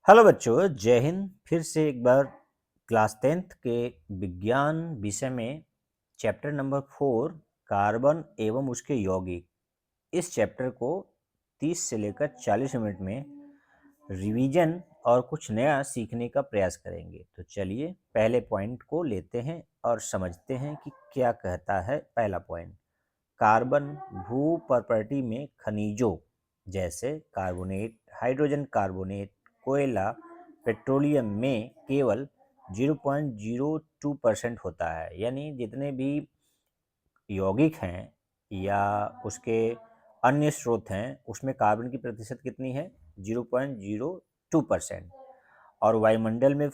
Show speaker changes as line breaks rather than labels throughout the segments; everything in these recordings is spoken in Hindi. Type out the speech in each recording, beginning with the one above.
हेलो बच्चों, जय हिंद। फिर से एक बार क्लास 10th के विज्ञान विषय में चैप्टर नंबर 4 कार्बन एवं उसके यौगिक, इस चैप्टर को 30 से लेकर 40 मिनट में रिवीजन और कुछ नया सीखने का प्रयास करेंगे। तो चलिए पहले पॉइंट को लेते हैं और समझते हैं कि क्या कहता है पहला पॉइंट। कार्बन भू प्रॉपर्टी में खनिजों जैसे कार्बोनेट, हाइड्रोजन कार्बोनेट, कोयला, पेट्रोलियम में केवल 0.02% होता है। यानी जितने भी यौगिक हैं या उसके अन्य स्रोत हैं उसमें कार्बन की प्रतिशत कितनी है? 0.02%। और वायुमंडल में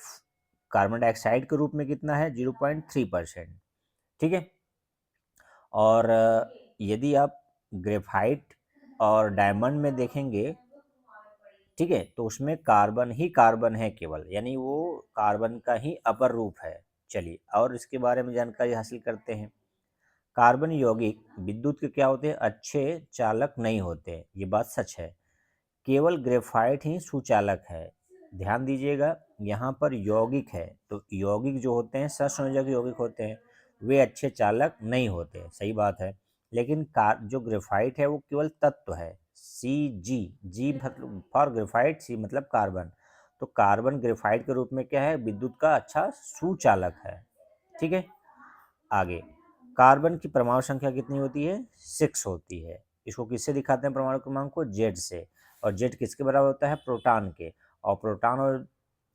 कार्बन डाइऑक्साइड के रूप में कितना है? 0.3%। ठीक है। और यदि आप ग्रेफाइट और डायमंड में देखेंगे, ठीक है, तो उसमें कार्बन ही कार्बन है केवल, यानी वो कार्बन का ही अपर रूप है। चलिए और इसके बारे में जानकारी हासिल करते हैं। कार्बन यौगिक विद्युत के क्या होते हैं? अच्छे चालक नहीं होते। ये बात सच है। केवल ग्रेफाइट ही सुचालक है। ध्यान दीजिएगा, यहाँ पर यौगिक है तो यौगिक जो होते हैं, सहसंयोजक यौगिक होते हैं, वे अच्छे चालक नहीं होते। सही बात है। लेकिन जो ग्रेफाइट है वो केवल तत्व है। जी मतलब फॉर ग्रेफाइट, सी मतलब कार्बन। तो कार्बन ग्रेफाइट के रूप में क्या है? विद्युत का अच्छा सुचालक है। ठीक है। आगे, कार्बन की परमाणु संख्या कितनी होती है? 6 होती है। इसको किससे दिखाते हैं परमाणु क्रमांक को? जेड से। और जेड किसके बराबर होता है? प्रोटॉन के। और प्रोटॉन और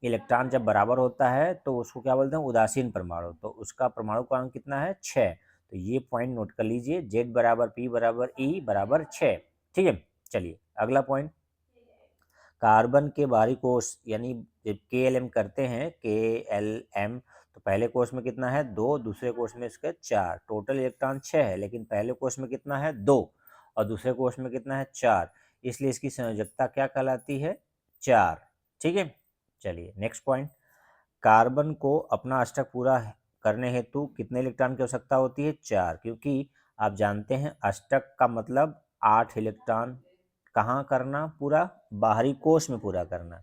इलेक्ट्रॉन जब बराबर होता है तो उसको क्या बोलते हैं? उदासीन परमाणु। तो उसका परमाणु क्रमांक कितना है? 6। तो ये पॉइंट नोट कर लीजिए, जेड बराबर पी बराबर ई बराबर 6। ठीक है। चलिए अगला पॉइंट, कार्बन के बाहरी कोष यानी जब के एल एम करते हैं, के एल एम, तो पहले कोष में कितना है? 2, दूसरे कोष में इसके 4। टोटल इलेक्ट्रॉन 6 है, लेकिन पहले कोष में कितना है? 2। और दूसरे कोष में कितना है? 4। इसलिए इसकी संयोजकता क्या कहलाती है? 4। ठीक है। चलिए नेक्स्ट पॉइंट, कार्बन को अपना अष्टक पूरा करने हेतु कितने इलेक्ट्रॉन की आवश्यकता होती है? 4। क्योंकि आप जानते हैं अष्टक का मतलब 8 इलेक्ट्रॉन कहाँ करना? पूरा बाहरी कोष में पूरा करना।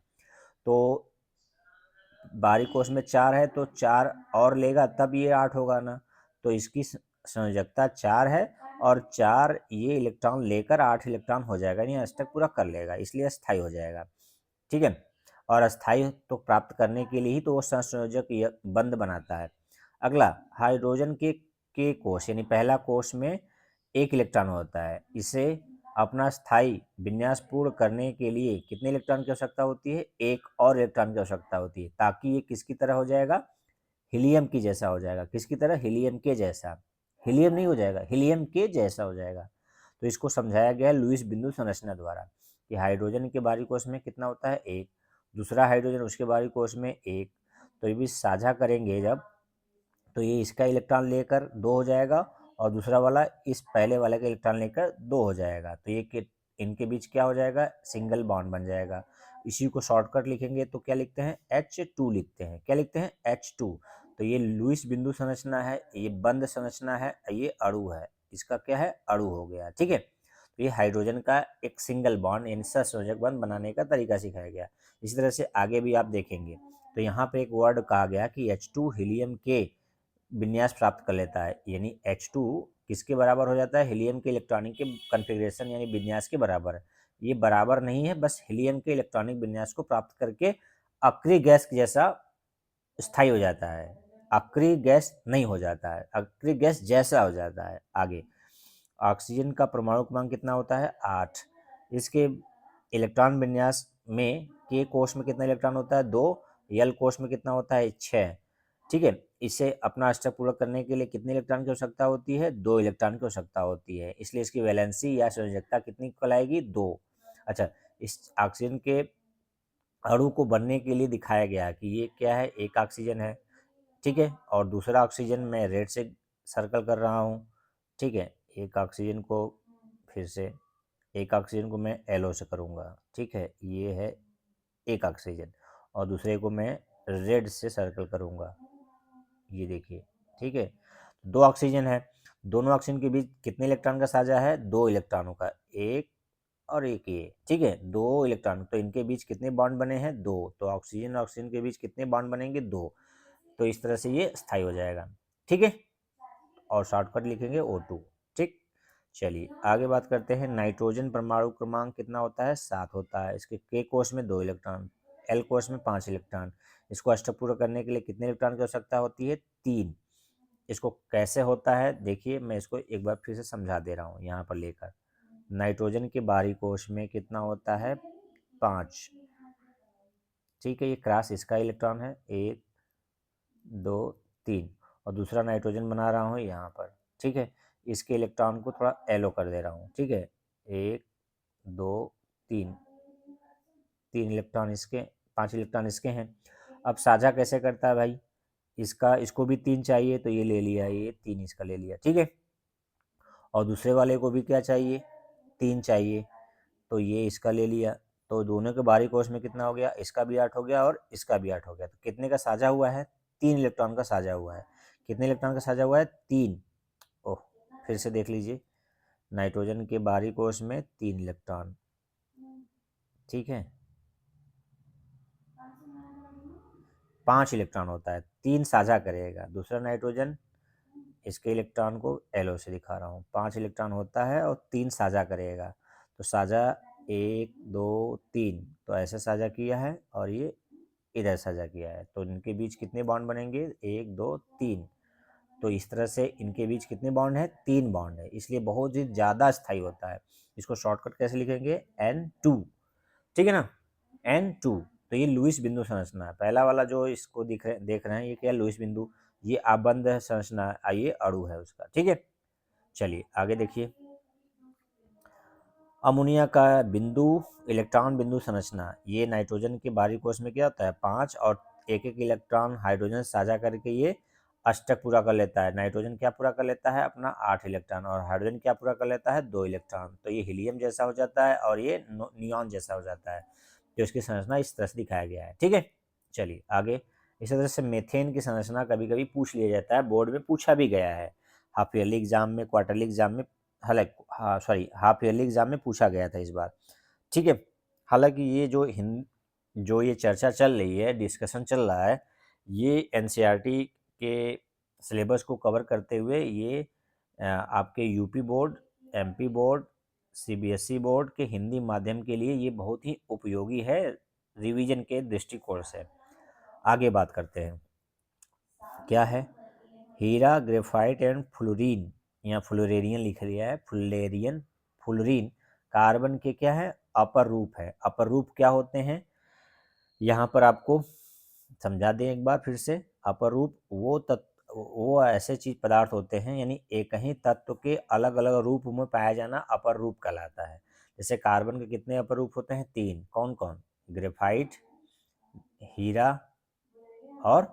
तो बाहरी कोष में 4 है तो 4 और लेगा तब ये 8 होगा ना। तो इसकी संयोजकता 4 है और 4 ये इलेक्ट्रॉन लेकर 8 इलेक्ट्रॉन हो जाएगा, यानी अष्टक पूरा कर लेगा, इसलिए अस्थायी हो जाएगा। ठीक है। और अस्थायी तो प्राप्त करने के लिए ही तो वो सहसंयोजक बंध बनाता है। अगला, हाइड्रोजन के कोष यानी पहला कोष में 1 इलेक्ट्रॉन होता है। इसे अपना स्थायी विन्यास पूर्ण करने के लिए कितने इलेक्ट्रॉन की आवश्यकता होती है? 1 और इलेक्ट्रॉन की आवश्यकता होती है, ताकि ये किसकी तरह हो जाएगा? हीलियम की जैसा हो जाएगा। किसकी तरह? हीलियम के जैसा। हीलियम नहीं हो जाएगा, हीलियम के जैसा हो जाएगा। तो इसको समझाया गया लुईस बिंदु संरचना द्वारा कि हाइड्रोजन के बाहरी कोष में कितना होता है? 1। दूसरा हाइड्रोजन उसके बाहरी कोष में 1। तो ये भी साझा करेंगे जब, तो ये इसका इलेक्ट्रॉन लेकर 2 हो जाएगा और दूसरा वाला इस पहले वाले का इलेक्ट्रॉन लेकर 2 हो जाएगा। तो ये इनके बीच क्या हो जाएगा? सिंगल बॉन्ड बन जाएगा। इसी को शॉर्टकट लिखेंगे तो क्या लिखते हैं? H2 लिखते हैं। क्या लिखते हैं? H2। तो ये लुईस बिंदु संरचना है, ये बंद संरचना है, ये अणु है। इसका क्या है? अणु हो गया। ठीक है। तो ये हाइड्रोजन का एक सिंगल बॉन्ड यानी सहसंयोजक बंध बनाने का तरीका सिखाया गया। इसी तरह से आगे भी आप देखेंगे तो यहाँ पे एक वर्ड कहा गया कि H2 हीलियम के विन्यास प्राप्त कर लेता है, यानी H2 किसके बराबर हो जाता है? हीलियम के इलेक्ट्रॉनिक के कन्फिग्रेशन यानी विन्यास के बराबर। ये बराबर नहीं है, बस हीलियम के इलेक्ट्रॉनिक विन्यास को प्राप्त करके अक्रिय गैस जैसा स्थायी हो जाता है। अक्रिय गैस नहीं हो जाता है, अक्रिय गैस जैसा हो जाता है। आगे, ऑक्सीजन का परमाणु क्रमांक कितना होता है? 8। इसके इलेक्ट्रॉन विन्यास में के कोष में कितना इलेक्ट्रॉन होता है? 2। यल कोष में कितना होता है? 6। ठीक है। इसे अपना अष्टक पूरा करने के लिए कितने इलेक्ट्रॉन की आवश्यकता होती है? 2 इलेक्ट्रॉन की आवश्यकता होती है। इसलिए इसकी वैलेंसी या संयोजकता कितनी कहलाएगी? 2। अच्छा, इस ऑक्सीजन के अणु को बनने के लिए दिखाया गया कि ये क्या है? एक ऑक्सीजन है। ठीक है। और दूसरा ऑक्सीजन मैं रेड से सर्कल कर रहा हूँ। ठीक है। एक ऑक्सीजन को फिर से, एक ऑक्सीजन को मैं एलो से करूँगा। ठीक है, ये है एक ऑक्सीजन। और दूसरे को मैं रेड से सर्कल करूँगा, ये देखिए। ठीक है। 2 ऑक्सीजन है, दोनों ऑक्सीजन के बीच कितने इलेक्ट्रॉन का साझा है? 2 इलेक्ट्रॉनों का। 1 और एक ये, ठीक है, 2 इलेक्ट्रॉन, तो इनके बीच कितने बॉन्ड बने हैं? 2, तो ऑक्सीजन और ऑक्सीजन के बीच कितने बॉन्ड बनेंगे? 2, तो इस तरह से ये स्थायी हो जाएगा, ठीक है, और शॉर्टकट लिखेंगे O2, ठीक। चलिए आगे बात करते हैं, नाइट्रोजन परमाणु क्रमांक कितना होता है? 7 होता है। इसके K कोष में 2 इलेक्ट्रॉन, L कोष में 5 इलेक्ट्रॉन। इसको अष्टक करने के लिए कितने इलेक्ट्रॉन की आवश्यकता होती है? 3। इसको कैसे होता है देखिए, मैं इसको एक बार फिर से समझा दे रहा हूँ यहाँ पर लेकर। नाइट्रोजन के बाहरी कोष में कितना होता है? 5, ठीक है, ये क्रॉस इसका इलेक्ट्रॉन है, 1 2 3, और दूसरा नाइट्रोजन बना रहा हूँ यहाँ पर, ठीक है, इसके इलेक्ट्रॉन को थोड़ा येलो कर दे रहा हूँ, ठीक है, 1 2 3, 3 इलेक्ट्रॉन इसके, 5 इलेक्ट्रॉन इसके हैं। अब साझा कैसे करता है भाई? इसका, इसको भी 3 चाहिए तो ये ले लिया, ये 3 इसका ले लिया, ठीक है, और दूसरे वाले को भी क्या चाहिए? 3 चाहिए, तो ये इसका ले लिया, तो दोनों के बाहरी कोष में कितना हो गया? इसका भी 8 हो गया और इसका भी 8 हो गया, तो कितने का साझा हुआ है? 3 इलेक्ट्रॉन का साझा हुआ है। कितने इलेक्ट्रॉन का साझा हुआ है? 3। ओह, फिर से देख लीजिए, नाइट्रोजन के बाहरी कोष में 3 इलेक्ट्रॉन, ठीक है, 5 इलेक्ट्रॉन होता है, 3 साझा करेगा। दूसरा नाइट्रोजन, इसके इलेक्ट्रॉन को एलो से दिखा रहा हूँ, 5 इलेक्ट्रॉन होता है और 3 साझा करेगा, तो साझा 1 2 3, तो ऐसे साझा किया है और ये इधर साझा किया है, तो इनके बीच कितने बॉन्ड बनेंगे? 1 2 3, तो इस तरह से इनके बीच कितने बॉन्ड है? 3 बॉन्ड है, इसलिए बहुत ही ज़्यादा स्थायी होता है। इसको शॉर्टकट कैसे लिखेंगे? N2, ठीक है ना, N2। तो ये लुईस बिंदु संरचना है। पहला वाला जो इसको देख रहे हैं, ये क्या है? लुईस बिंदु, ये आबंध संरचना है, ये अणु है उसका, ठीक है। चलिए आगे देखिए, अमोनिया का बिंदु, इलेक्ट्रॉन बिंदु संरचना। ये नाइट्रोजन के बाहरी कोष में क्या होता है? 5 और एक एक इलेक्ट्रॉन हाइड्रोजन साझा करके ये अष्टक पूरा कर लेता है। नाइट्रोजन क्या पूरा कर लेता है? अपना 8 इलेक्ट्रॉन, और हाइड्रोजन क्या पूरा कर लेता है? 2 इलेक्ट्रॉन, तो ये हीलियम जैसा हो जाता है और ये नियॉन जैसा हो जाता है। तो इसकी संरचना इस तरह से दिखाया गया है, ठीक है। चलिए आगे, इसी तरह से मेथेन की संरचना कभी कभी पूछ लिया जाता है, बोर्ड में पूछा भी गया है, हाफ ईयरली एग्जाम में, क्वार्टरली एग्जाम में, हालांकि हाँ सॉरी, हाफ ईयरली एग्जाम में पूछा गया था इस बार, ठीक है। हालांकि ये जो ये चर्चा चल रही है, डिस्कशन चल रहा है, ये एनसीईआरटी के सिलेबस को कवर करते हुए ये आपके UP board, MP board, CBSE board के हिंदी माध्यम के लिए ये बहुत ही उपयोगी है, रिवीजन के दृष्टिकोण से। आगे बात करते हैं, क्या है? हीरा, ग्रेफाइट एंड फ्लोरीन, यहाँ फ्लोरेरियन लिख लिया है, फ्लोरेरियन, फ्लोरीन कार्बन के क्या है? अपर रूप है। अपर रूप क्या होते हैं? यहाँ पर आपको समझा दें एक बार फिर से, अपर रूप वो ऐसे चीज पदार्थ होते हैं, यानी एक ही तत्व के अलग अलग रूप में पाया जाना अपर रूप कहलाता है। जैसे कार्बन के कितने अपर रूप होते हैं? 3। कौन कौन? ग्रेफाइट, हीरा और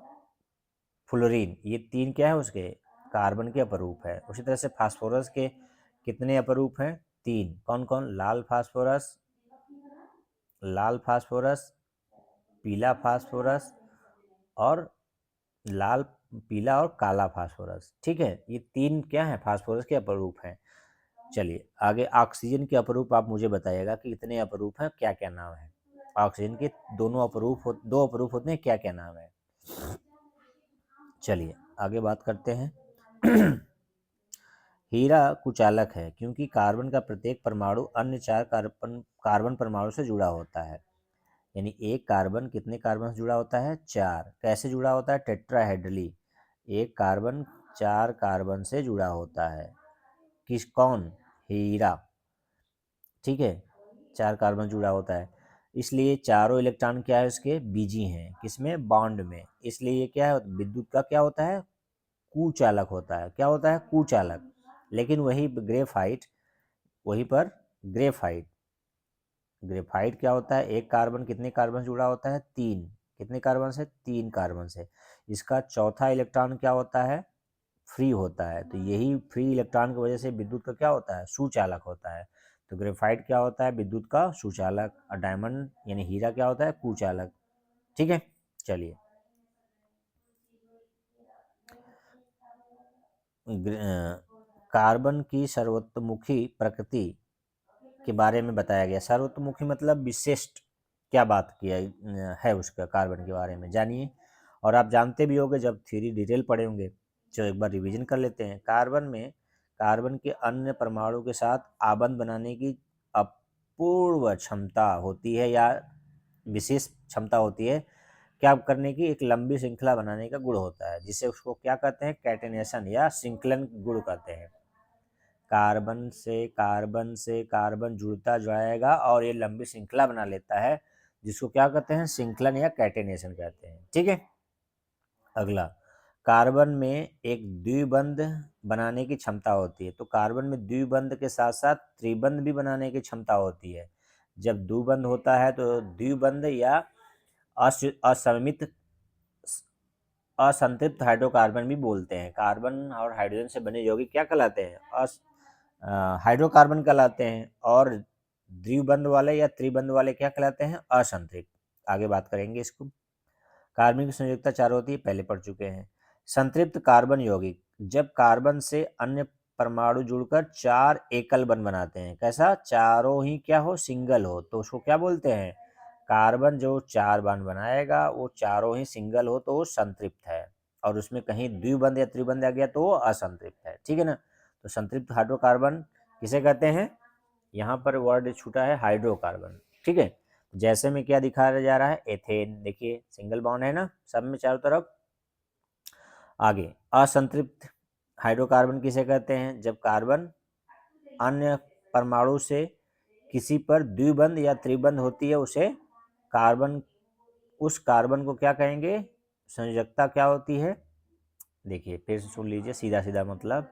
फ्लोरीन, ये 3 क्या है उसके? कार्बन के अपरूप है। उसी तरह से फास्फोरस के कितने अपरूप हैं? 3। कौन कौन? लाल फास्फोरस, लाल फास्फोरस, पीला फास्फोरस, और लाल, पीला और काला फास्फोरस, ठीक है, ये 3 क्या है? फास्फोरस के अपरूप हैं। चलिए आगे, ऑक्सीजन के अपरूप आप मुझे बताइएगा कि कितने अपरूप हैं, क्या क्या नाम है? ऑक्सीजन के दो अपरूप होते हैं, क्या क्या नाम है? चलिए आगे बात करते हैं। हीरा कुचालक है क्योंकि कार्बन का प्रत्येक परमाणु अन्य 4 कार्बन परमाणु से जुड़ा होता है, यानी एक कार्बन कितने कार्बन से जुड़ा होता है? 4। कैसे जुड़ा होता है? टेट्राहेड्रली, एक कार्बन 4 कार्बन से जुड़ा होता है। कौन? हीरा, ठीक है, 4 कार्बन जुड़ा होता है, इसलिए चारों इलेक्ट्रॉन क्या है उसके? बीजी हैं, किसमें? बॉन्ड में, इसलिए ये क्या है? विद्युत का क्या होता है? कुचालक होता है। क्या होता है? कुचालक। लेकिन वही ग्रेफाइट, वहीं पर ग्रेफाइट, ग्रेफाइट क्या होता है? एक कार्बन कितने कार्बन से जुड़ा होता है? 3। कितने कार्बन से? 3 कार्बन से। इसका चौथा इलेक्ट्रॉन क्या होता है? फ्री होता है, तो यही फ्री इलेक्ट्रॉन की वजह से विद्युत का क्या होता है? सुचालक होता है। तो ग्रेफाइट क्या होता है? विद्युत का सुचालक, और डायमंड यानी हीरा क्या होता है? कुचालक, ठीक है। चलिए कार्बन की सर्वतोमुखी प्रकृति के बारे में बताया गया। सर्वतोमुखी मतलब विशिष्ट क्या बात किया है उसका कार्बन के बारे में जानिए। और आप जानते भी होंगे जब थ्योरी डिटेल पढ़े होंगे, तो एक बार रिवीजन कर लेते हैं। कार्बन में कार्बन के अन्य परमाणु के साथ आबंध बनाने की अपूर्व क्षमता होती है या विशेष क्षमता होती है। क्या करने की, एक लंबी श्रृंखला बनाने का गुण होता है, जिसे उसको क्या कहते हैं, कैटेनेशन या श्रृंखलन गुण कहते हैं। कार्बन से कार्बन जुड़ता जाएगा और ये लंबी श्रृंखला बना लेता है, जिसको क्या कहते हैं, श्रृंखलन या कैटेनेशन कहते हैं। ठीक है। अगला, कार्बन में एक द्विबंध बनाने की क्षमता होती है। तो कार्बन में द्विबंध के साथ साथ त्रिबंध भी बनाने की क्षमता होती है। जब द्विबंध होता है तो द्विबंध या असमित असंतृप्त हाइड्रोकार्बन भी बोलते हैं। कार्बन और हाइड्रोजन से बने यौगिक क्या कहलाते हैं, हाइड्रोकार्बन कहलाते हैं। और द्विबंध वाले या त्रिबंध वाले क्या कहलाते हैं, असंतृप्त। आगे बात करेंगे इसको। कार्बन की संयोजकता 4 होती है, पहले पढ़ चुके हैं। संतृप्त कार्बन यौगिक, जब कार्बन से अन्य परमाणु जुड़कर 4 एकल बंध बनाते हैं। कैसा, चारों ही क्या हो, सिंगल हो, तो उसको क्या बोलते हैं, कार्बन जो 4 बंध बनाएगा वो चारों ही सिंगल हो तो वो संतृप्त है, और उसमें कहीं द्विबंध या त्रिबंध आ गया तो वो असंतृप्त है। ठीक है ना। तो संतृप्त हाइड्रोकार्बन किसे कहते हैं, यहाँ पर वर्ड छूटा है, हाइड्रोकार्बन। ठीक है। जैसे में क्या दिखाया जा रहा है, एथेन, देखिए सिंगल बॉन्ड है ना सब में चारों तरफ। आगे, असंतृप्त हाइड्रोकार्बन किसे कहते हैं, जब कार्बन अन्य परमाणु से किसी पर द्विबंध या त्रिबंध होती है, उसे कार्बन, उस कार्बन को क्या कहेंगे, संयोजकता क्या होती है। देखिए फिर से सुन लीजिए, सीधा सीधा मतलब,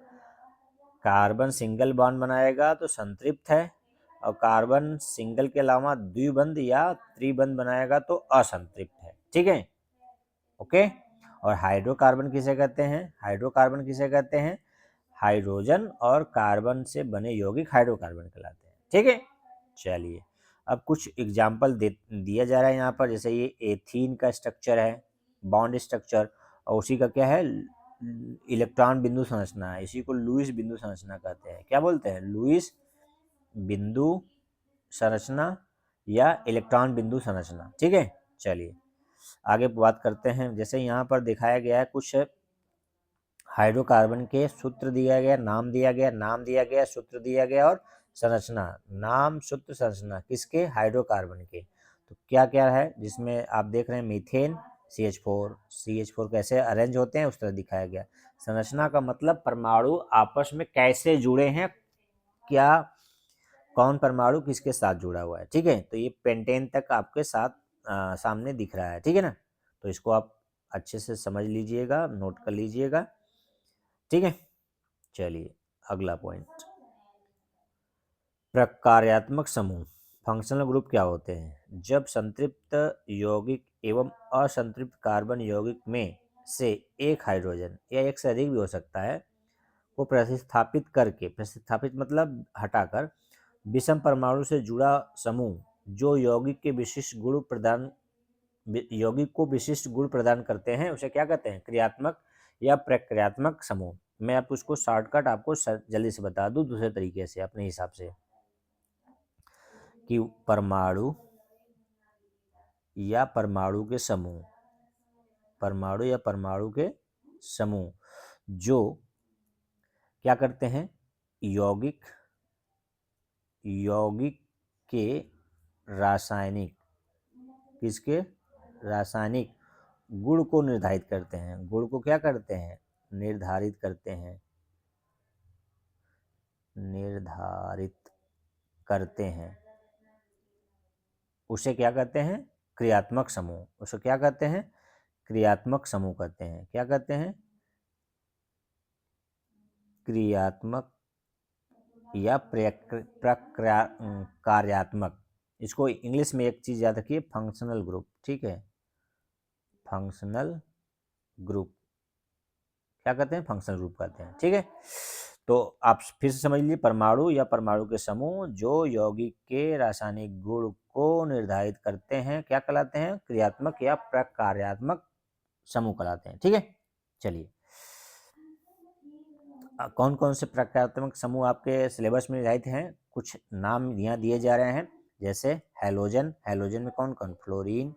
कार्बन सिंगल बॉन्ड बनाएगा तो संतृप्त है, और कार्बन सिंगल के अलावा द्विबंध या त्रिबंध बनाएगा तो असंतृप्त है। ठीक है, ओके। और हाइड्रोकार्बन किसे कहते हैं, हाइड्रोकार्बन किसे कहते हैं, हाइड्रोजन और कार्बन से बने यौगिक हाइड्रोकार्बन कहलाते हैं। ठीक है। चलिए, अब कुछ एग्जाम्पल दिया जा रहा है यहाँ पर। जैसे ये एथीन का स्ट्रक्चर है, बॉन्ड स्ट्रक्चर, और उसी का क्या है, इलेक्ट्रॉन बिंदु संरचना है। इसी को लुईस बिंदु संरचना कहते हैं। क्या बोलते हैं, लुईस बिंदु संरचना या इलेक्ट्रॉन बिंदु संरचना। ठीक है। चलिए आगे बात करते हैं। जैसे यहाँ पर दिखाया गया है, कुछ हाइड्रोकार्बन के सूत्र दिया गया, नाम दिया गया, सूत्र दिया गया और संरचना, नाम सूत्र संरचना किसके, हाइड्रोकार्बन के। तो क्या क्या है, जिसमें आप देख रहे हैं मीथेन CH4 कैसे अरेंज होते हैं उस तरह दिखाया गया। संरचना का मतलब परमाणु आपस में कैसे जुड़े हैं, क्या कौन परमाणु किसके साथ जुड़ा हुआ है। ठीक है। तो ये पेंटेन तक आपके साथ सामने दिख रहा है। ठीक है ना। तो इसको आप अच्छे से समझ लीजिएगा, नोट कर लीजिएगा। ठीक है। चलिए अगला पॉइंट, प्रकार्यात्मक समूह, फंक्शनल ग्रुप क्या होते हैं। जब संतृप्त यौगिक एवं असंतृप्त कार्बन यौगिक में से एक हाइड्रोजन या एक से अधिक भी हो सकता है को प्रतिस्थापित करके, प्रतिस्थापित मतलब हटाकर, विषम परमाणु से जुड़ा समूह जो यौगिक के विशिष्ट गुण प्रदान, यौगिक को विशिष्ट गुण प्रदान करते हैं, उसे क्या कहते हैं, क्रियात्मक या प्रक्रियात्मक समूह। मैं आप उसको शॉर्टकट आपको जल्दी से बता दूं दूसरे तरीके से अपने हिसाब से, कि परमाणु या परमाणु के समूह, परमाणु या परमाणु के समूह जो क्या करते हैं, यौगिक के रासायनिक, किसके, रासायनिक गुण को निर्धारित करते हैं। गुण को क्या करते हैं, निर्धारित करते हैं, निर्धारित करते हैं, उसे क्या कहते हैं, क्रियात्मक समूह। उसे क्या कहते हैं, क्रियात्मक समूह कहते हैं। क्या कहते हैं, क्रियात्मक या कार्यात्मक। इसको इंग्लिश में एक चीज याद रखिए, फंक्शनल ग्रुप। ठीक है, फंक्शनल ग्रुप क्या कहते हैं, फंक्शनल ग्रुप कहते हैं। ठीक है। तो आप फिर से समझ लीजिए, परमाणु या परमाणु के समूह जो यौगिक के रासायनिक गुण को निर्धारित करते हैं क्या कहलाते हैं, क्रियात्मक या प्रकार्यात्मक समूह कहलाते हैं। ठीक है। चलिए कौन कौन से प्रक्रियात्मक समूह आपके सिलेबस में निर्धारित हैं, कुछ नाम यहाँ दिए जा रहे हैं, जैसे हैलोजन। हैलोजन में कौन कौन, फ्लोरीन,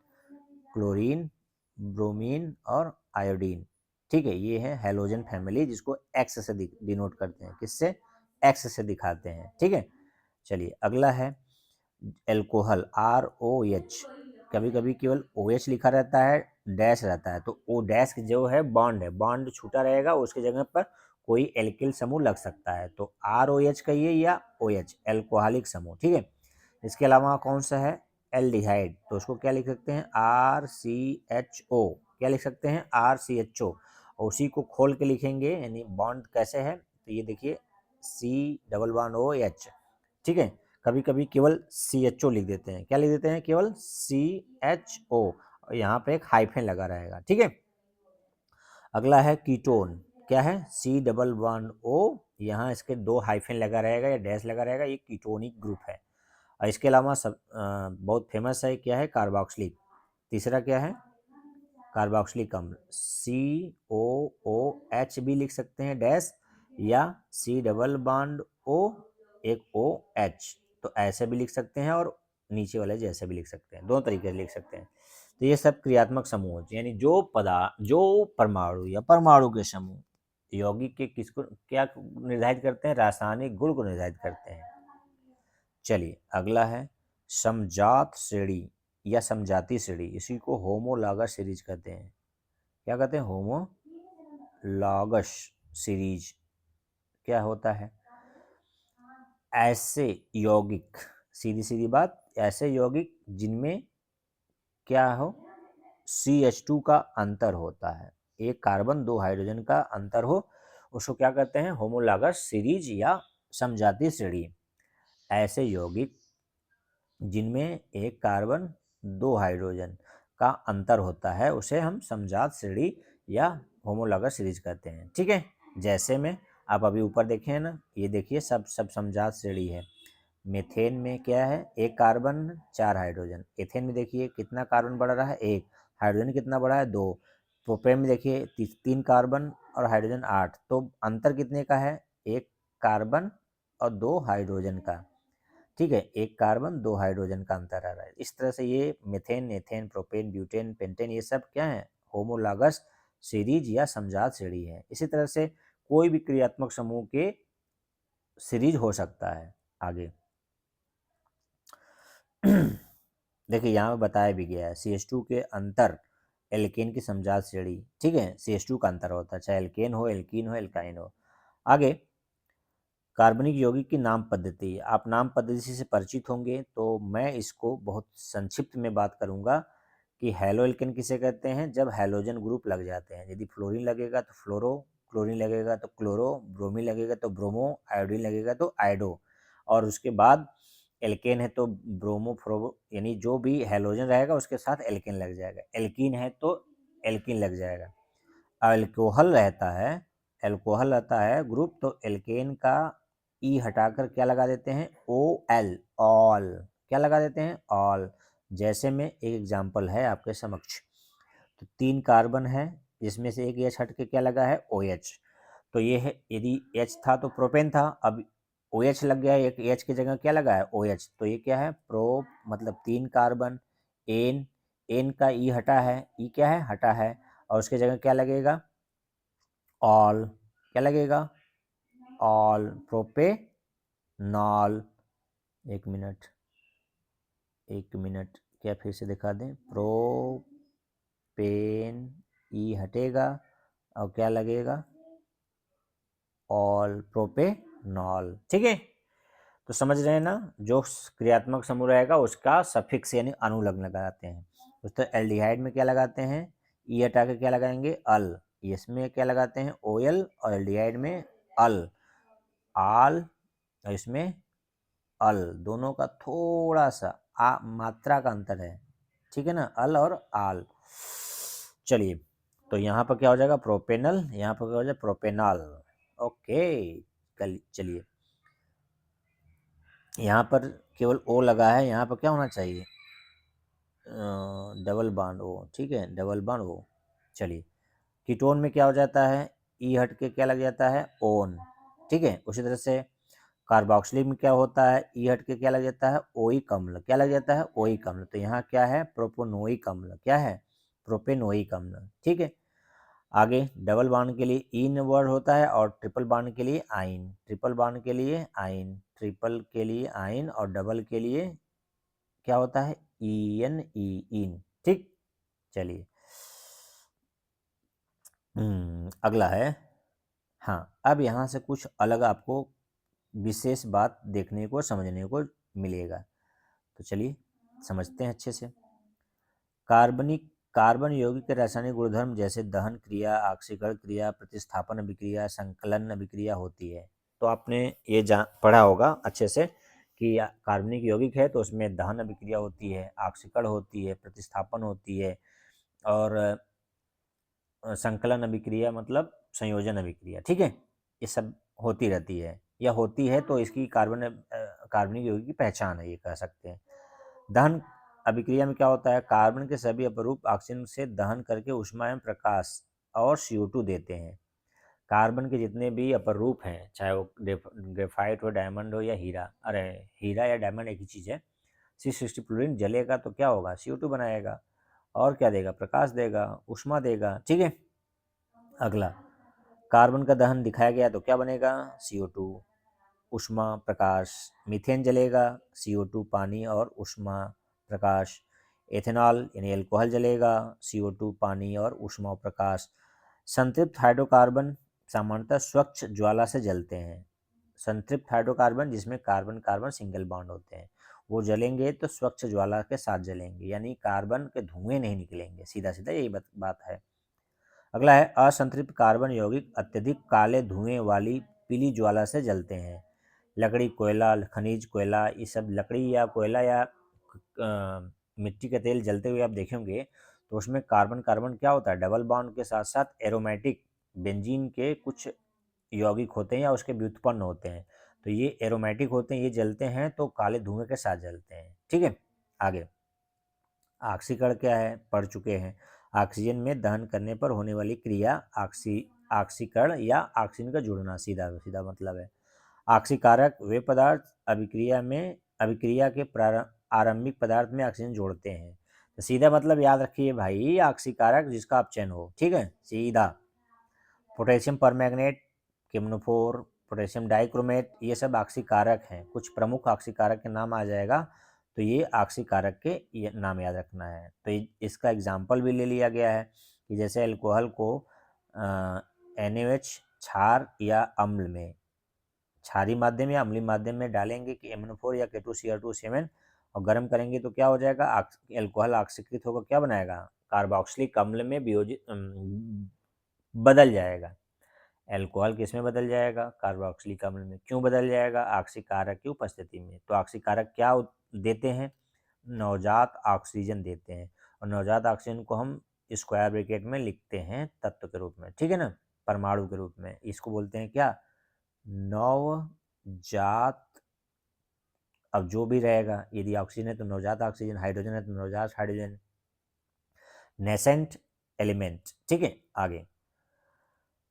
क्लोरीन, ब्रोमीन और आयोडीन। ठीक है, ये है हैलोजन फैमिली, जिसको एक्स से डिनोट करते हैं, किससे, एक्स से दिखाते हैं। ठीक है, चलिए अगला है एल्कोहल, ROH। कभी कभी केवल OH लिखा रहता है, डैश रहता है, तो ओ डैश जो है बॉन्ड है, बॉन्ड छूटा रहेगा, उसके जगह पर कोई एल्किल समूह लग सकता है, तो ROH कहिए या OH, एल्कोहलिक समूह। ठीक है, इसके अलावा कौन सा है, एल्डिहाइड, तो उसको क्या लिख सकते हैं, RCHO। क्या लिख सकते हैं, RCHO। और उसी को खोल के लिखेंगे, यानी बॉन्ड कैसे है, तो ये देखिए C++OH। ठीक है, कभी कभी केवल CHO लिख देते हैं, क्या लिख देते हैं, केवल CHO, और यहाँ पे एक हाइफन लगा रहेगा। ठीक है, अगला है कीटोन, क्या है, C++O, यहाँ इसके 2 हाइफन लगा रहेगा या डैश लगा रहेगा, ये कीटोनिक ग्रुप है। और इसके अलावा सब बहुत फेमस है, क्या है, कार्बोक्सिलिक। तीसरा क्या है, कार्बोक्सिलिक अम्ल, COOH भी लिख सकते हैं डैश, या C++O, एक OH, तो ऐसे भी लिख सकते हैं, और नीचे वाले जैसे भी लिख सकते हैं, दोनों तरीके से लिख सकते हैं। तो ये सब क्रियात्मक समूह होते हैं, यानी जो परमाणु या परमाणु के समूह यौगिक के किसको क्या निर्धारित करते हैं, रासायनिक गुण को निर्धारित करते हैं। चलिए अगला है समजात श्रेणी या समजाति श्रेणी, इसी को होमोलॉगस सीरीज कहते हैं। क्या कहते हैं, होमोलॉगस सीरीज क्या होता है, ऐसे यौगिक, सीधी सीधी बात, ऐसे यौगिक जिनमें क्या हो, CH2 का अंतर होता है, एक कार्बन 2 हाइड्रोजन का अंतर हो, उसको क्या कहते हैं, होमोलॉगस सीरीज या समजातीय श्रेणी। ऐसे यौगिक जिनमें एक कार्बन 2 हाइड्रोजन का अंतर होता है, उसे हम समजात श्रेणी या होमोलॉगस सीरीज कहते हैं। ठीक है, जैसे में आप अभी ऊपर देखे हैं ना, ये देखिए सब समजात श्रेणी है। मीथेन में क्या है, एक कार्बन 4 हाइड्रोजन। एथेन में देखिए कितना कार्बन बढ़ रहा है, 1, हाइड्रोजन कितना बढ़ा है, 2। प्रोपेन में देखिए 3 कार्बन और हाइड्रोजन 8, तो अंतर कितने का है, 1 कार्बन और 2 हाइड्रोजन का। ठीक है, 1 कार्बन 2 हाइड्रोजन का अंतर आ रहा है। इस तरह से ये methane, ethane, propane, butane, pentane, ये सब क्या है, होमोलॉगस सीरीज या समजात श्रेणी है। इसी तरह से कोई भी क्रियात्मक समूह के सीरीज हो सकता है। आगे देखिए यहाँ पे बताया भी गया है, CH2 के अंतर एल्केन की समजात श्रेणी। ठीक है, CH2 का अंतर होता है, चाहे एल्केन हो, एल्कीन हो, एल्काइन हो। आगे कार्बनिक यौगिक की नाम पद्धति, आप नाम पद्धति से परिचित होंगे, तो मैं इसको बहुत संक्षिप्त में बात करूंगा कि हैलो एल्केन किसे कहते हैं, जब हैलोजन ग्रुप लग जाते हैं। यदि फ्लोरीन लगेगा तो फ्लोरो, क्लोरीन लगेगा तो क्लोरो, ब्रोमीन लगेगा तो ब्रोमो, आयोडीन लगेगा तो आयोडो, और उसके बाद एल्केन है तो ब्रोमो फ्रोमो, यानी जो भी हैलोजन रहेगा उसके साथ एल्केन लग जाएगा। एल्कीन है तो एल्कीन लग जाएगा। अल्कोहल रहता है, एल्कोहल रहता है ग्रुप, तो एल्केन का ई हटाकर क्या लगा देते हैं, OL, ऑल, क्या लगा देते हैं, ऑल। जैसे में एक एग्जांपल है आपके समक्ष, तो 3 कार्बन है, जिसमें से एक H हट के क्या लगा है, OH। तो ये है, यदि H था तो प्रोपेन था, अब OH लग गया है, एक H की जगह क्या लगा है, OH, तो ये क्या है, प्रो, मतलब 3 कार्बन, एन, एन का ई हटा है, ई क्या है, हटा है, और उसके जगह क्या लगेगा, ऑल, क्या लगेगा, ऑल, प्रोपेनॉल। एक मिनट, एक मिनट, क्या फिर से दिखा दें, प्रोपेन, ई हटेगा और क्या लगेगा, ऑल, प्रोपेनॉल। ठीक है, तो समझ रहे हैं ना, जो क्रियात्मक समूह रहेगा उसका सफिक्स यानी अनुलग्न लगाते हैं। तो एल्डिहाइड में क्या लगाते हैं, ई हटा के क्या लगाएंगे, अल, इसमें क्या लगाते हैं, OL, और एल्डिहाइड में अल, आल, और इसमें अल, दोनों का थोड़ा सा मात्रा का अंतर है। ठीक है ना, अल और आल। चलिए, तो यहाँ पर क्या हो जाएगा, प्रोपेनल, यहाँ पर क्या हो जाएगा, प्रोपेनॉल। ओके, चलिए यहाँ पर केवल O लगा है, यहाँ पर क्या होना चाहिए, डबल बॉन्ड O। ठीक है, डबल बॉन्ड O। चलिए कीटोन में क्या हो जाता है, ई हट के क्या लग जाता है, ओन। ठीक है, उसी तरह से कार्बोक्सिलिक में क्या होता है, ई हट के क्या लग जाता है, ओइक अम्ल। क्या लग जाता है, ओइक अम्ल। तो यहाँ क्या है, प्रोपेनोइक अम्ल। क्या है, प्रोपेनोइक अम्ल। ठीक है, आगे डबल बॉन्ड के लिए इन वर्ड होता है और ट्रिपल बॉन्ड के लिए आइन। ट्रिपल बॉन्ड के लिए आइन, ट्रिपल के लिए आइन और डबल के लिए क्या होता है, इन, इन। ठीक, चलिए अगला है। हाँ, अब यहाँ से कुछ अलग आपको विशेष बात देखने को समझने को मिलेगा, तो चलिए समझते हैं अच्छे से। कार्बन यौगिक के रासायनिक गुणधर्म जैसे दहन क्रिया, ऑक्सीकरण क्रिया, प्रतिस्थापन अभिक्रिया, संकलन अभिक्रिया होती है। तो आपने ये पढ़ा होगा अच्छे से कि कार्बनिक यौगिक है तो उसमें दहन अभिक्रिया होती है, ऑक्सीकरण होती है, प्रतिस्थापन होती है और संकलन अभिक्रिया मतलब संयोजन अभिक्रिया। ठीक है, ये सब होती रहती है या होती है, तो इसकी कार्बनिक यौगिक की पहचान है, ये कह सकते हैं। दहन अभिक्रिया में क्या होता है, कार्बन के सभी अपरूप ऑक्सीजन से दहन करके ऊष्मा एवं प्रकाश और CO2 देते हैं। कार्बन के जितने भी अपरूप हैं, चाहे वो ग्रेफाइट हो, डायमंड हो या हीरा, अरे हीरा या डायमंड एक ही चीज़ है। C60 फ्लोरीन जलेगा तो क्या होगा, CO2 बनाएगा और क्या देगा, प्रकाश देगा, ऊष्मा देगा। ठीक है, अगला कार्बन का दहन दिखाया गया तो क्या बनेगा, CO2 ऊष्मा प्रकाश। मीथेन जलेगा, CO2 पानी और ऊष्मा प्रकाश। एथेनॉल यानी एल्कोहल जलेगा, CO2 पानी और ऊष्मा और प्रकाश। संतृप्त हाइड्रोकार्बन सामान्यतः स्वच्छ ज्वाला से जलते हैं। संतृप्त हाइड्रोकार्बन जिसमें कार्बन कार्बन सिंगल बॉन्ड होते हैं, वो जलेंगे तो स्वच्छ ज्वाला के साथ जलेंगे, यानी कार्बन के धुएं नहीं निकलेंगे, सीधा सीधा यही बात है। अगला है असंतृप्त कार्बन यौगिक अत्यधिक काले धुएं वाली पीली ज्वाला से जलते हैं। लकड़ी, कोयला, खनिज कोयला, ये सब लकड़ी या कोयला या मिट्टी का तेल जलते हुए आप देखेंगे तो उसमें कार्बन कार्बन क्या होता है, डबल बॉन्ड के साथ साथ एरोमेटिक बेंजीन के कुछ यौगिक होते हैं या उसके व्युत्पन्न होते हैं। तो ये एरोमेटिक होते हैं, ये जलते हैं तो काले धुएं के साथ जलते हैं। ठीक है, आगे ऑक्सीकरण क्या है, पढ़ चुके हैं। ऑक्सीजन में दहन करने पर होने वाली क्रिया ऑक्सीकरण या ऑक्सीजन का जुड़ना, सीधा सीधा मतलब है। ऑक्सीकारक वे पदार्थ अभिक्रिया के आरंभिक पदार्थ में ऑक्सीजन जोड़ते हैं। तो सीधा मतलब याद रखिए भाई, ऑक्सीकारक जिसका ऑप्शन हो। ठीक है, सीधा। पोटेशियम परमैंगनेट, किम्नोफोर, पोटेशियम डाइक्रोमेट, ये सब ऑक्सीकारक हैं। कुछ प्रमुख ऑक्सीकारक के नाम आ जाएगा, तो ये ऑक्सीकारक के ये नाम याद रखना है। तो इसका एग्जाम्पल भी ले लिया गया है कि जैसे अल्कोहल को NaOH क्षार या अम्ल में, क्षारी माध्यम या अम्लीय माध्यम में डालेंगे कि MnO4 या K2Cr2CmN और गर्म करेंगे तो क्या हो जाएगा, अल्कोहल ऑक्सीकृत होकर क्या बनाएगा, कार्बोक्सिलिक अम्ल में बदल जाएगा। अल्कोहल किस में बदल जाएगा, कार्बोक्सिलिक अम्ल में। क्यों बदल जाएगा, ऑक्सीकारक की उपस्थिति में। तो ऑक्सीकारक क्या देते हैं, नवजात ऑक्सीजन देते हैं, और नवजात ऑक्सीजन को हम स्क्वायर ब्रैकेट में लिखते हैं तत्व के रूप में। ठीक है ना, परमाणु के रूप में। इसको बोलते हैं क्या, नवजात। अब जो भी रहेगा, यदि ऑक्सीजन है तो नवजात ऑक्सीजन, हाइड्रोजन है तो नवजात हाइड्रोजन, नेसेंट एलिमेंट। ठीक है, आगे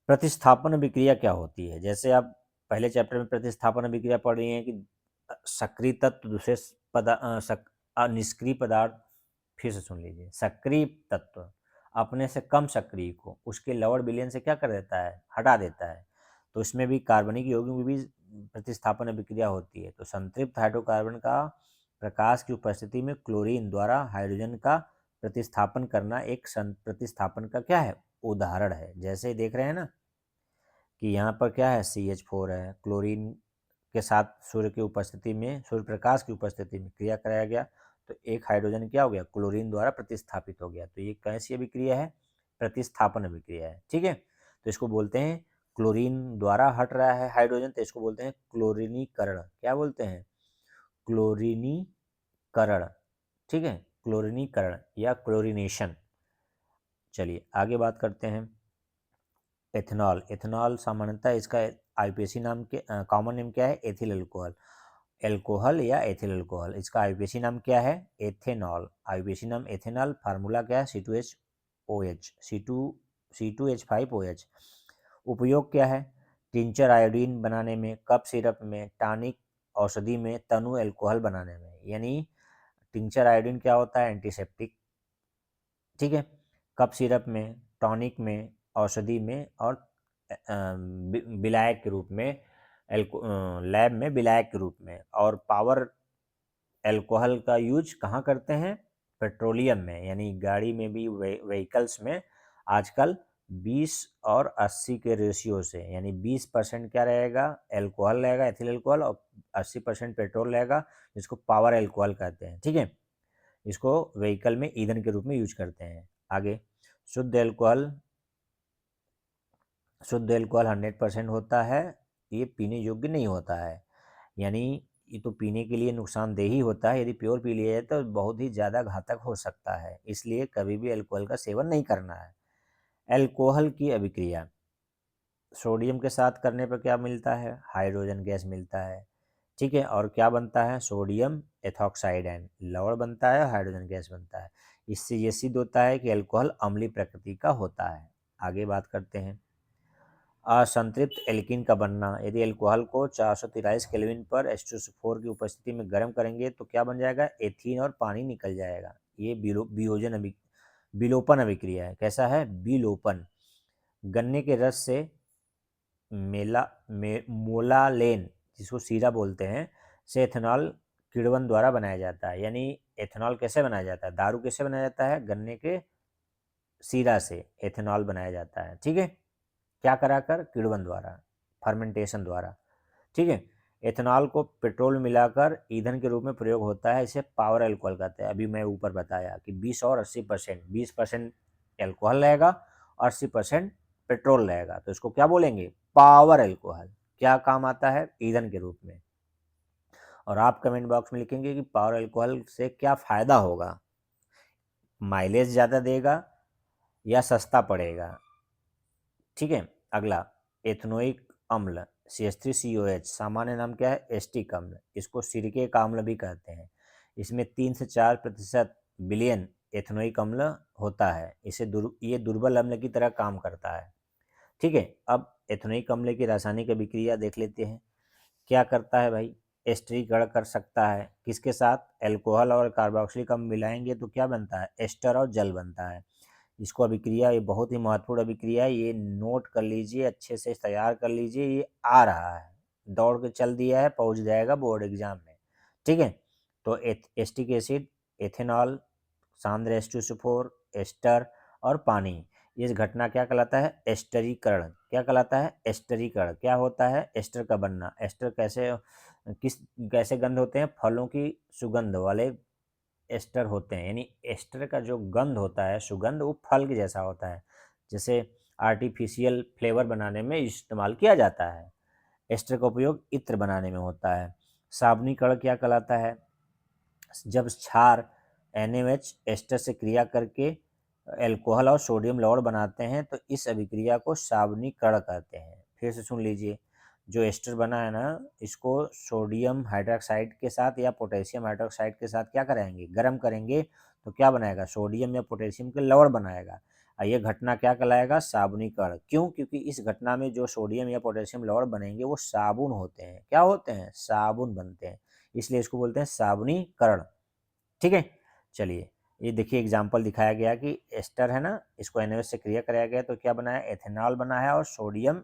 प्रतिस्थापन अभिक्रिया क्या होती है। जैसे आप पहले चैप्टर में प्रतिस्थापन अभिक्रिया पढ़ रही हैं कि सक्रिय तत्व दूसरे निष्क्रिय पदार्थ, फिर से सुन लीजिए, सक्रिय तत्व अपने से कम सक्रिय को उसके लवण विलयन से क्या कर देता है, हटा देता है। तो इसमें भी कार्बनिक यौगिकों में भी प्रतिस्थापन अभिक्रिया होती है। तो संतृप्त हाइड्रोकार्बन का प्रकाश की उपस्थिति में क्लोरीन द्वारा हाइड्रोजन का प्रतिस्थापन करना एक प्रतिस्थापन का क्या है, उदाहरण है। जैसे देख रहे हैं ना कि यहाँ पर क्या है, CH4 है, क्लोरीन के साथ सूर्य की उपस्थिति में, सूर्य प्रकाश की उपस्थिति में क्रिया कराया गया तो एक हाइड्रोजन क्या हो गया, क्लोरीन द्वारा प्रतिस्थापित हो गया। तो ये कैसी अभिक्रिया है, प्रतिस्थापन अभिक्रिया है। ठीक है, तो इसको बोलते हैं क्लोरीन द्वारा हट रहा है हाइड्रोजन, तो इसको बोलते हैं क्लोरीनीकरण। क्या बोलते हैं, क्लोरीनीकरण। ठीक है, क्लोरीनीकरण या क्लोरीनेशन। चलिए आगे बात करते हैं। एथेनॉल, एथेनॉल सामान्यतः इसका आईपीएसी नाम के कॉमन नेम क्या है, एथिल अल्कोहल, एल्कोहल या एथिल अल्कोहल। इसका आईपीएसी नाम क्या है, एथेनॉल। आईपीएसी नाम एथेनॉल, फार्मूला क्या है, C2H5OH। उपयोग क्या है? टिंचर आयोडीन बनाने में, कफ सिरप में, टॉनिक औषधि में, तनु अल्कोहल बनाने में। यानी टिंचर आयोडीन क्या होता है? एंटीसेप्टिक, ठीक है। कफ सिरप में, टॉनिक में, औषधि में, और विलायक के रूप में, लैब में विलायक के रूप में। और पावर अल्कोहल का यूज कहाँ करते हैं? पेट्रोलियम में, यानी गाड़ी में भी, व्हीकल्स में आजकल 20 और 80 के रेशियो से, यानी 20% क्या रहेगा? अल्कोहल रहेगा, एथिल अल्कोहल, और 80% पेट्रोल रहेगा, जिसको पावर अल्कोहल कहते हैं, ठीक है। इसको व्हीकल में ईंधन के रूप में यूज करते हैं। आगे, शुद्ध अल्कोहल, शुद्ध अल्कोहल 100% होता है, ये पीने योग्य नहीं होता है। यानी ये तो पीने के लिए नुकसानदेह ही होता है, यदि प्योर पी लिया जाए तो बहुत ही ज़्यादा घातक हो सकता है, इसलिए कभी भी अल्कोहल का सेवन नहीं करना है। अल्कोहल की अभिक्रिया, सोडियम के साथ करने पर क्या मिलता है? हाइड्रोजन गैस मिलता है, ठीक है। और क्या बनता है? सोडियम एथॉक्साइड एन, लवण बनता है, हाइड्रोजन गैस बनता है। इससे ये सिद्ध होता है कि अल्कोहल अम्लीय प्रकृति का होता है। आगे बात करते हैं, असंतृप्त एल्कीन का बनना। यदि अल्कोहल को 443 केल्विन पर H2SO4 की उपस्थिति में गर्म करेंगे तो क्या बन जाएगा? एथीन और पानी निकल जाएगा। ये विलोपन अभिक्रिया है। कैसा है? विलोपन। गन्ने के रस से मोलालेन, जिसको सीरा बोलते हैं, से एथेनॉल किण्वन द्वारा बनाया जाता है। यानी एथेनॉल कैसे बनाया जाता है? दारू कैसे बनाया जाता है? गन्ने के सीरा से एथेनॉल बनाया जाता है, ठीक है। क्या कराकर? किण्वन द्वारा, फर्मेंटेशन द्वारा, ठीक है। एथेनॉल को पेट्रोल में मिलाकर ईंधन के रूप में प्रयोग होता है, इसे पावर अल्कोहल कहते हैं। अभी मैं ऊपर बताया कि 20 और 80%, 20% अल्कोहल रहेगा और 80% पेट्रोल रहेगा, तो इसको क्या बोलेंगे? Power alcohol. क्या काम आता है? ईंधन के रूप में। और आप कमेंट बॉक्स में लिखेंगे कि पावर अल्कोहल से क्या फ़ायदा होगा, माइलेज ज़्यादा देगा या सस्ता पड़ेगा, ठीक है। अगला, एथनोइक अम्ल, CH3COH, सामान्य नाम क्या है? एस्टिक अम्ल। इसको सिरके का अम्ल भी कहते हैं। इसमें 3 से 4% बिलियन एथनोइक अम्ल होता है। ये दुर्बल अम्ल की तरह काम करता है, ठीक है। अब एथनोइक अम्ल की रासायनिक अभिक्रिया देख लेते हैं। क्या करता है भाई? एस्टरीकरण कर सकता है, किसके साथ? अल्कोहल और कार्बोक्सिलिक अम्ल मिलाएंगे तो क्या बनता है? एस्टर और जल बनता है। इसको अभिक्रिया, ये बहुत ही महत्वपूर्ण अभिक्रिया है, ये नोट कर लीजिए, अच्छे से तैयार कर लीजिए, ये आ रहा है, दौड़ के चल दिया है, पहुंच जाएगा बोर्ड एग्जाम में, ठीक है। तो एस्टिक एसिड, एथेनॉल, सांद्र H2SO4, एस्टर और पानी, ये घटना क्या कहलाता है? एस्टरीकरण। क्या कहलाता है? एस्टरीकरण। क्या होता है? एस्टर का बनना। एस्टर कैसे गंध होते हैं? फलों की सुगंध वाले एस्टर होते हैं। यानी एस्टर का जो गंध होता है, सुगंध, वो फल के जैसा होता है, जैसे आर्टिफिशियल फ्लेवर बनाने में इस्तेमाल किया जाता है। एस्टर का उपयोग इत्र बनाने में होता है। साबुनीकरण क्या कहलाता है? जब क्षार NaOH एस्टर से क्रिया करके अल्कोहल और सोडियम लवण बनाते हैं तो इस अभिक्रिया को साबुनीकरण कहते हैं। फिर से सुन लीजिए, जो एस्टर बना है ना, इसको सोडियम हाइड्रोक्साइड के साथ या पोटेशियम हाइड्रोक्साइड के साथ क्या कराएंगे? गर्म करेंगे तो क्या बनाएगा? सोडियम या पोटेशियम के लवण बनाएगा। और ये घटना क्या कहलाएगा? साबुनीकरण। क्यों? क्योंकि इस घटना में जो सोडियम या पोटेशियम लवण बनेंगे वो साबुन होते हैं। क्या होते हैं? साबुन बनते हैं, इसलिए इसको बोलते हैं साबुनीकरण, ठीक है। चलिए, ये देखिए एग्जाम्पल दिखाया गया कि एस्टर है ना, इसको NaOH से क्रिया कराया गया तो क्या बना है? एथेनॉल बना है और सोडियम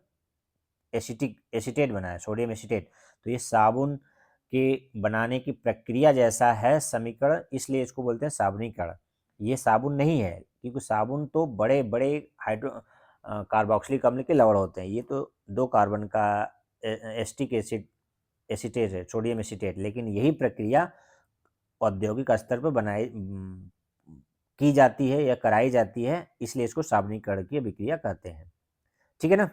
एसीटेट बना है, सोडियम एसीटेट। तो ये साबुन के बनाने की प्रक्रिया जैसा है समीकरण, इसलिए इसको बोलते हैं साबुनीकरण। ये साबुन नहीं है, क्योंकि साबुन तो बड़े बड़े कार्बोक्सिलिक अम्ल के लवण होते हैं, ये तो 2 कार्बन का एस्टिक एसिड एसीटेट है, सोडियम एसीटेट। लेकिन यही प्रक्रिया औद्योगिक स्तर पर की जाती है या कराई जाती है, इसलिए इसको साबुनीकरण की अभिक्रिया कहते हैं, ठीक है ना।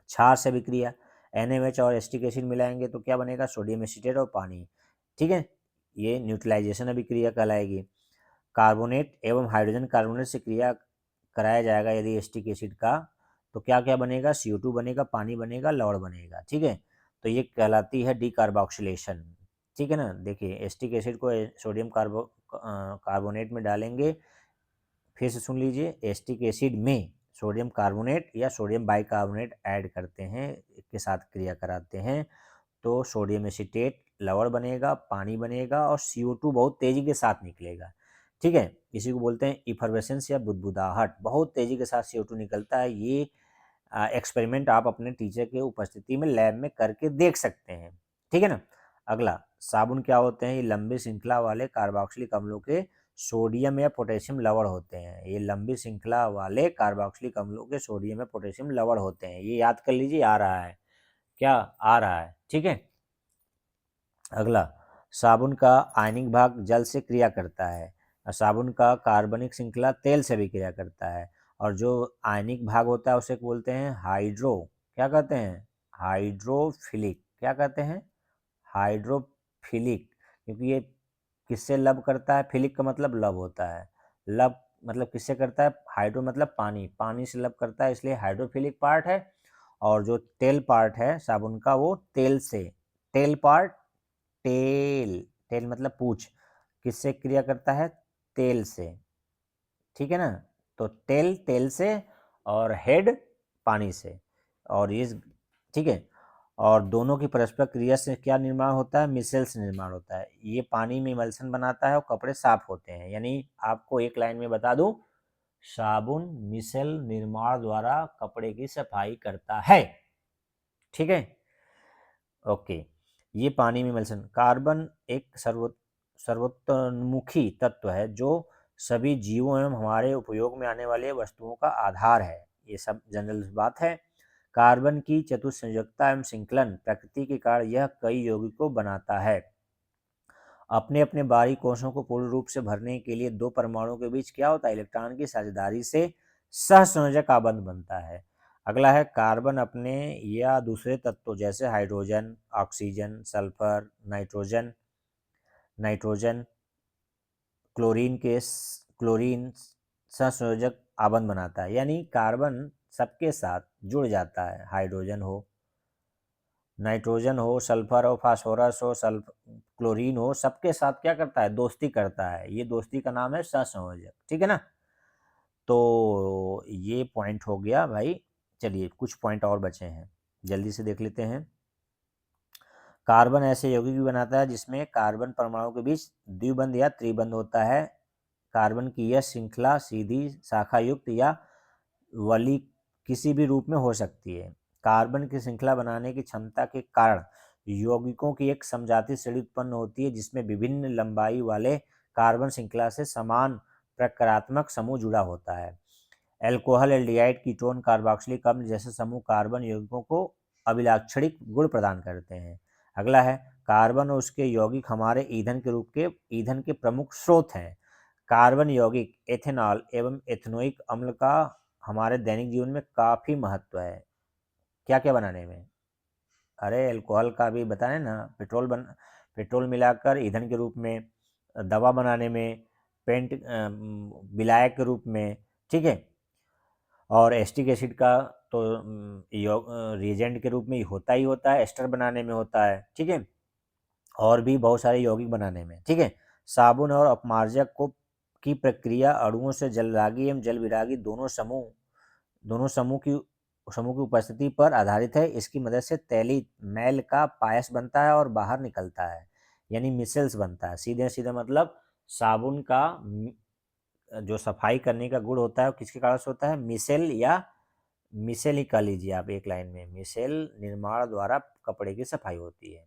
क्षार से अभिक्रिया, NaOH और एस्टिक एसिड मिलाएंगे तो क्या बनेगा? सोडियम एसीटेट और पानी, ठीक है। ये न्यूट्रलाइजेशन अभिक्रिया कहलाएगी। कार्बोनेट एवं हाइड्रोजन कार्बोनेट से क्रिया कराया जाएगा यदि एस्टिक एसिड का, तो क्या क्या बनेगा? CO2 बनेगा, पानी बनेगा, लवण बनेगा, ठीक है। तो ये कहलाती है डीकार्बोक्सिलेशन, ठीक है ना। देखिए, एस्टिक एसिड को सोडियम कार्बोनेट में डालेंगे, फिर से सुन लीजिए, एस्टिक एसिड में सोडियम कार्बोनेट या सोडियम बाइकार्बोनेट ऐड करते हैं, के साथ क्रिया कराते हैं, तो सोडियम एसीटेट लवण बनेगा, पानी बनेगा और CO2 बहुत तेज़ी के साथ निकलेगा। ठीक है, इसी को बोलते हैं इफरवेसेंस या बुदबुदाहट। बहुत तेज़ी के साथ CO2 निकलता है। ये एक्सपेरिमेंट आप अपने टीचर के उपस्थिति में लैब में करके देख सकते हैं। ठीक है ना। अगला, साबुन क्या होते हैं? ये लंबी श्रृंखला वाले कार्बोक्सिलिक अम्लों के सोडियम या पोटेशियम लवण होते हैं। ये लंबी श्रृंखला वाले कार्बोक्सिलिक अम्लों के सोडियम या पोटेशियम लवण होते हैं। ये याद कर लीजिए, आ रहा है क्या? आ रहा है। ठीक है। अगला, साबुन का आयनिक भाग जल से क्रिया करता है और साबुन का कार्बनिक श्रृंखला तेल से भी क्रिया करता है। और जो आयनिक भाग होता है उसे बोलते हैं हाइड्रो, क्या कहते हैं? हाइड्रोफिलिक। क्या कहते हैं? हाइड्रोफिलिक। क्योंकि ये किससे लब करता है? फिलिक का मतलब लब होता है। लब मतलब किससे करता है? हाइड्रो मतलब पानी, पानी से लब करता है, इसलिए हाइड्रोफिलिक पार्ट है। और जो तेल पार्ट है साबुन का, वो तेल से, तेल पार्ट, टेल, टेल मतलब पूंछ, किससे क्रिया करता है? तेल से। ठीक है ना। तो टेल तेल से और हेड पानी से, और ये, ठीक है। और दोनों की परस्पर क्रिया से क्या निर्माण होता है? मिसेल्स निर्माण होता है। ये पानी में इमल्सन बनाता है और कपड़े साफ होते हैं। यानी आपको एक लाइन में बता दूं, साबुन मिसेल निर्माण द्वारा कपड़े की सफाई करता है। ठीक है, ओके। ये पानी में इमल्सन, कार्बन एक सर्वोत्तमुखी तत्व है जो सभी जीवों एवं हमारे उपयोग में आने वाले वस्तुओं का आधार है। ये सब जनरल बात है। कार्बन की चतुस्संयोजकता एवं श्रृंखलन प्रकृति के कारण यह कई यौगिकों बनाता है। अपने अपने बाहरी कोशों को पूर्ण रूप से भरने के लिए दो परमाणुओं के बीच क्या होता है? इलेक्ट्रॉन की साझेदारी से सहसंयोजक आबंध बनता है। अगला है, कार्बन अपने या दूसरे तत्वों जैसे hydrogen, oxygen, sulphur, nitrogen nitrogen chlorine सहसंयोजक आबंध बनाता है। यानी कार्बन सबके साथ जुड़ जाता है। हाइड्रोजन हो, नाइट्रोजन हो, सल्फर हो, फास्फोरस हो, क्लोरीन हो, सबके साथ क्या करता है? दोस्ती करता है। ये दोस्ती का नाम है सहसंयोजक। ठीक है ना। तो ये पॉइंट हो गया भाई। चलिए कुछ पॉइंट और बचे हैं, जल्दी से देख लेते हैं। कार्बन ऐसे यौगिक भी बनाता है जिसमें कार्बन परमाणु के बीच द्विबंध या त्रिबंध होता है। कार्बन की यह श्रृंखला सीधी, शाखा युक्त या वली किसी भी रूप में हो सकती है। कार्बन की श्रृंखला बनाने की क्षमता के कारण यौगिकों की एक समजातीय श्रेणी उत्पन्न होती है जिसमें विभिन्न लंबाई वाले कार्बन श्रृंखला से समान प्रकारात्मक समूह जुड़ा होता है। एल्कोहल, एल्डिहाइड, कीटोन, कार्बोक्सिलिक अम्ल जैसे समूह कार्बन यौगिकों को अभिलाक्षणिक गुण प्रदान करते हैं। अगला है, कार्बन और उसके यौगिक हमारे ईंधन के प्रमुख स्रोत हैं। कार्बन यौगिक एथेनॉल एवं एथेनोइक अम्ल का हमारे दैनिक जीवन में काफ़ी महत्व है। क्या क्या बनाने में? अरे एल्कोहल का भी बताएं ना, पेट्रोल मिलाकर ईंधन के रूप में, दवा बनाने में, विलायक के रूप में। ठीक है। और एस्टिक एसिड का तो रिएजेंट के रूप में होता ही होता है, एस्टर बनाने में होता है। ठीक है। और भी बहुत सारे यौगिक बनाने में। ठीक है। साबुन और अपमार्जक को की प्रक्रिया अणुओं से जलरागी एवं जलविरागी दोनों समूह की उपस्थिति पर आधारित है। इसकी मदद से तैलीय मैल का पायस बनता है और बाहर निकलता है, यानी मिसेल्स बनता है। सीधे सीधे मतलब साबुन का जो सफाई करने का गुण होता है वो किसके कारण से होता है? मिसेल, या मिसेल ही कह लीजिए आप एक लाइन में, मिसेल निर्माण द्वारा कपड़े की सफाई होती है।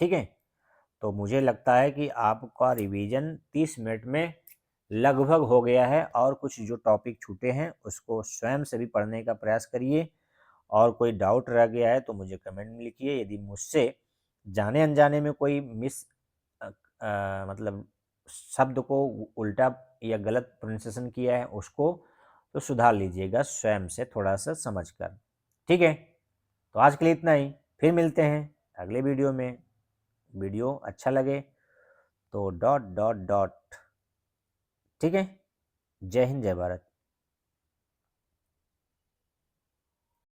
ठीक है। तो मुझे लगता है कि आपका रिवीजन 30 मिनट में लगभग हो गया है, और कुछ जो टॉपिक छूटे हैं उसको स्वयं से भी पढ़ने का प्रयास करिए। और कोई डाउट रह गया है तो मुझे कमेंट में लिखिए। यदि मुझसे जाने अनजाने में कोई मतलब शब्द को उल्टा या गलत प्रोनाउंसिएशन किया है उसको तो सुधार लीजिएगा स्वयं से थोड़ा सा समझकर। ठीक है। तो आज के लिए इतना ही, फिर मिलते हैं अगले वीडियो में। वीडियो अच्छा लगे तो डॉट डॉट डॉट। ठीक है। जय हिंद, जय भारत।